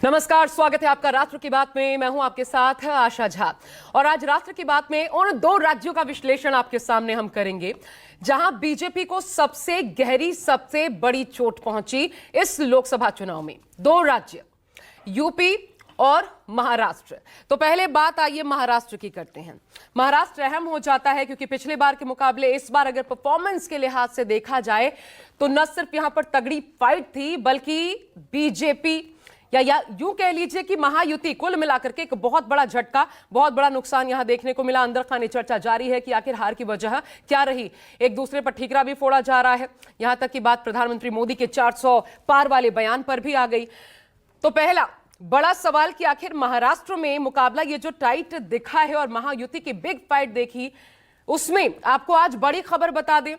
नमस्कार, स्वागत है आपका राष्ट्र की बात में। मैं हूं आपके साथ आशा झा और आज राष्ट्र की बात में उन दो राज्यों का विश्लेषण आपके सामने हम करेंगे जहां बीजेपी को सबसे गहरी, सबसे बड़ी चोट पहुंची इस लोकसभा चुनाव में। दो राज्य, यूपी और महाराष्ट्र। तो पहले बात आइए महाराष्ट्र की करते हैं। महाराष्ट्र अहम हो जाता है क्योंकि पिछले बार के मुकाबले इस बार अगर परफॉर्मेंस के लिहाज से देखा जाए तो न सिर्फ यहां पर तगड़ी फाइट थी बल्कि बीजेपी या यूं कह लीजिए कि महायुति कुल मिलाकर के एक बहुत बड़ा झटका, बहुत बड़ा नुकसान यहां देखने को मिला। अंदर खाने चर्चा जारी है कि आखिर हार की वजह क्या रही। एक दूसरे पर ठीकरा भी फोड़ा जा रहा है, यहां तक कि बात प्रधानमंत्री मोदी के 400 पार वाले बयान पर भी आ गई। तो पहला बड़ा सवाल कि आखिर महाराष्ट्र में मुकाबला ये जो टाइट दिखा है और महायुति की बिग फाइट देखी, उसमें आपको आज बड़ी खबर बता दें।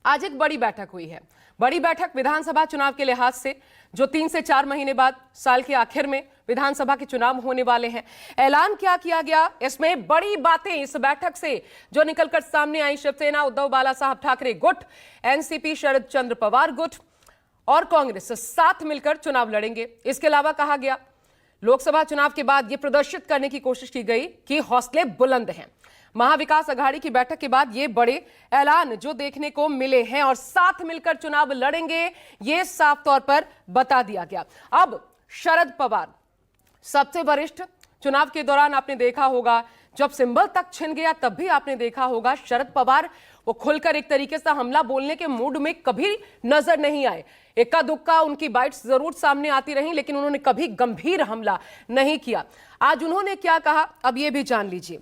आज एक बड़ी बैठक हुई है, बड़ी बैठक विधानसभा चुनाव के लिहाज से, जो 3 से 4 महीने बाद साल के आखिर में विधानसभा के चुनाव होने वाले हैं। ऐलान क्या किया गया, इसमें बड़ी बातें इस बैठक से जो निकलकर सामने आई। शिवसेना उद्धव बाला साहब ठाकरे गुट, एनसीपी शरद चंद्र पवार गुट और कांग्रेस साथ मिलकर चुनाव लड़ेंगे। इसके अलावा कहा गया लोकसभा चुनाव के बाद यह प्रदर्शित करने की कोशिश की गई कि हौसले बुलंद हैं। महाविकास अघाड़ी की बैठक के बाद ये बड़े ऐलान जो देखने को मिले हैं और साथ मिलकर चुनाव लड़ेंगे, ये साफ तौर पर बता दिया गया। अब शरद पवार सबसे वरिष्ठ, चुनाव के दौरान आपने देखा होगा जब सिंबल तक छिन गया तब भी आपने देखा होगा शरद पवार वो खुलकर एक तरीके से हमला बोलने के मूड में कभी नजर नहीं आए। इक्का दुक्का उनकी बाइट्स जरूर सामने आती रही लेकिन उन्होंने कभी गंभीर हमला नहीं किया। आज उन्होंने क्या कहा अब ये भी जान लीजिए।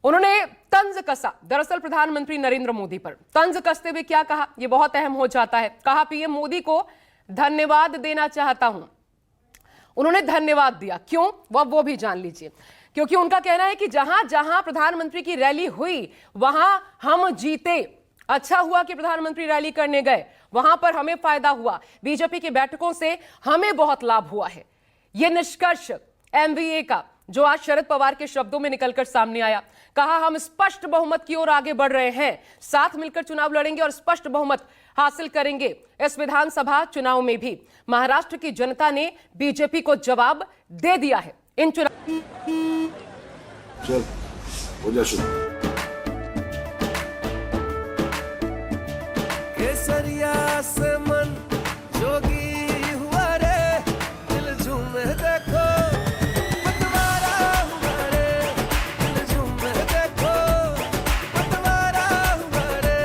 उन्होंने तंज कसा दरअसल प्रधानमंत्री नरेंद्र मोदी पर। तंज कसते हुए क्या कहा, यह बहुत अहम हो जाता है। कहा पीएम मोदी को धन्यवाद देना चाहता हूं। उन्होंने धन्यवाद दिया, क्यों वो भी जान लीजिए। क्योंकि उनका कहना है कि जहां जहां प्रधानमंत्री की रैली हुई वहां हम जीते। अच्छा हुआ कि प्रधानमंत्री रैली करने गए, वहां पर हमें फायदा हुआ। बीजेपी की बैठकों से हमें बहुत लाभ हुआ है। यह निष्कर्ष एमवीए का जो आज शरद पवार के शब्दों में निकलकर सामने आया। कहा हम स्पष्ट बहुमत की ओर आगे बढ़ रहे हैं, साथ मिलकर चुनाव लड़ेंगे और स्पष्ट बहुमत हासिल करेंगे इस विधानसभा चुनाव में भी। महाराष्ट्र की जनता ने बीजेपी को जवाब दे दिया है इन चुनाव। चल हो जा शुरू। केसरिया से मन जोगी हुआ रे, दिल झूमे देखो पतवारा हुआ रे, दिल झूमे देखो पतवारा हुआ रे।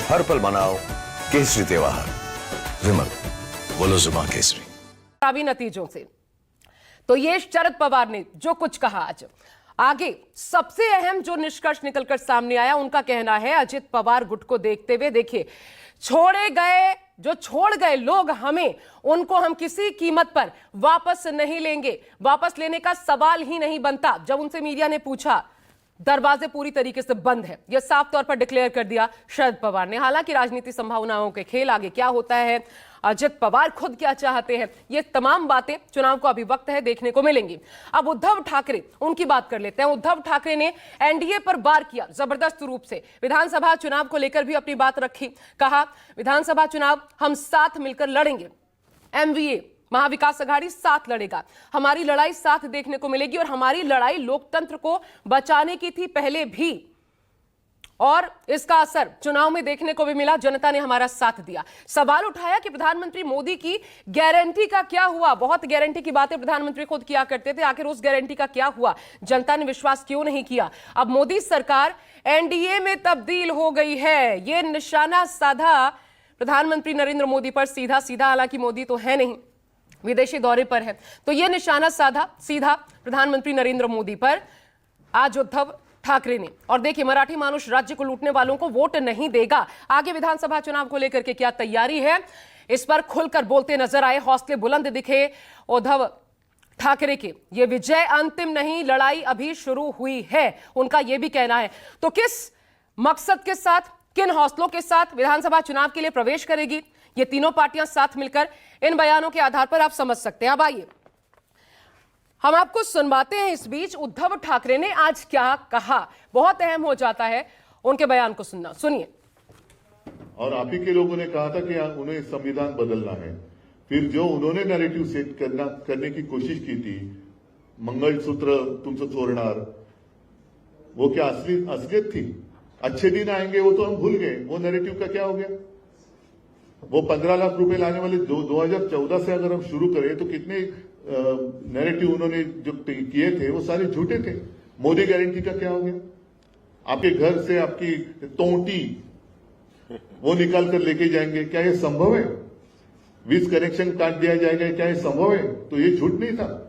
हर पल मनाओ केसरी त्योहार। विमल बोलो जुबान केसरी। चुनावी नतीजों से तो ये शरद पवार ने जो कुछ कहा आज, आगे सबसे अहम जो निष्कर्ष निकलकर सामने आया, उनका कहना है अजित पवार गुट को देखते हुए देखिए, छोड़ गए लोग हमें, उनको हम किसी कीमत पर वापस नहीं लेंगे। वापस लेने का सवाल ही नहीं बनता। जब उनसे मीडिया ने पूछा, दरवाजे पूरी तरीके से बंद है, यह साफ तौर पर डिक्लेयर कर दिया शरद पवार ने। हालांकि राजनीति संभावनाओं के खेल, आगे क्या होता है, अजित पवार खुद क्या चाहते हैं, ये तमाम बातें चुनाव को अभी वक्त है देखने को मिलेंगी। अब उद्धव ठाकरे, उनकी बात कर लेते हैं। उद्धव ठाकरे ने एनडीए पर वार किया जबरदस्त रूप से, विधानसभा चुनाव को लेकर भी अपनी बात रखी। कहा विधानसभा चुनाव हम साथ मिलकर लड़ेंगे, एमवीए महाविकास अघाड़ी साथ लड़ेगा, हमारी लड़ाई साथ देखने को मिलेगी और हमारी लड़ाई लोकतंत्र को बचाने की थी पहले भी, और इसका असर चुनाव में देखने को भी मिला। जनता ने हमारा साथ दिया। सवाल उठाया कि प्रधानमंत्री मोदी की गारंटी का क्या हुआ। बहुत गारंटी की बातें प्रधानमंत्री खुद किया करते थे, आखिर उस गारंटी का क्या हुआ, जनता ने विश्वास क्यों नहीं किया। अब मोदी सरकार एनडीए में तब्दील हो गई है, यह निशाना साधा प्रधानमंत्री नरेंद्र मोदी पर सीधा सीधा। हालांकि मोदी तो है नहीं, विदेशी दौरे पर है, तो यह निशाना साधा सीधा प्रधानमंत्री नरेंद्र मोदी पर आज उद्धव ठाकरे ने। और देखिए, मराठी मानुष राज्य को लूटने वालों को वोट नहीं देगा। आगे विधानसभा चुनाव को लेकर के क्या तैयारी है, इस पर खुलकर बोलते नजर आए, हौसले बुलंद दिखे उद्धव ठाकरे के। यह विजय अंतिम नहीं, लड़ाई अभी शुरू हुई है, उनका यह भी कहना है। तो किस मकसद के साथ, किन हौसलों के साथ विधानसभा चुनाव के लिए प्रवेश करेगी ये तीनों पार्टियां साथ मिलकर, इन बयानों के आधार पर आप समझ सकते हैं। अब आइए हम आपको सुनवाते हैं इस बीच उद्धव ठाकरे ने आज क्या कहा। बहुत अहम हो जाता है उनके बयान को सुनना, सुनिए। और आप ही के लोगों ने कहा था कि उन्हें संविधान बदलना है। फिर जो उन्होंने नैरेटिव सेट करने की कोशिश की थी, मंगलसूत्र तुमसे चोरणार, वो क्या असलियत थी? अच्छे दिन आएंगे वो तो हम भूल गए, वो नैरेटिव का क्या हो गया? वो 15 लाख रुपए लाने वाले 2014 से अगर हम शुरू करें तो कितने नैरेटिव उन्होंने जो किए थे वो सारे झूठे थे। मोदी गारंटी का क्या हो गया? आपके घर से आपकी तोटी वो निकाल कर लेके जाएंगे, क्या ये संभव है? वीज कनेक्शन काट दिया जाएगा, क्या ये संभव है? तो ये झूठ नहीं था।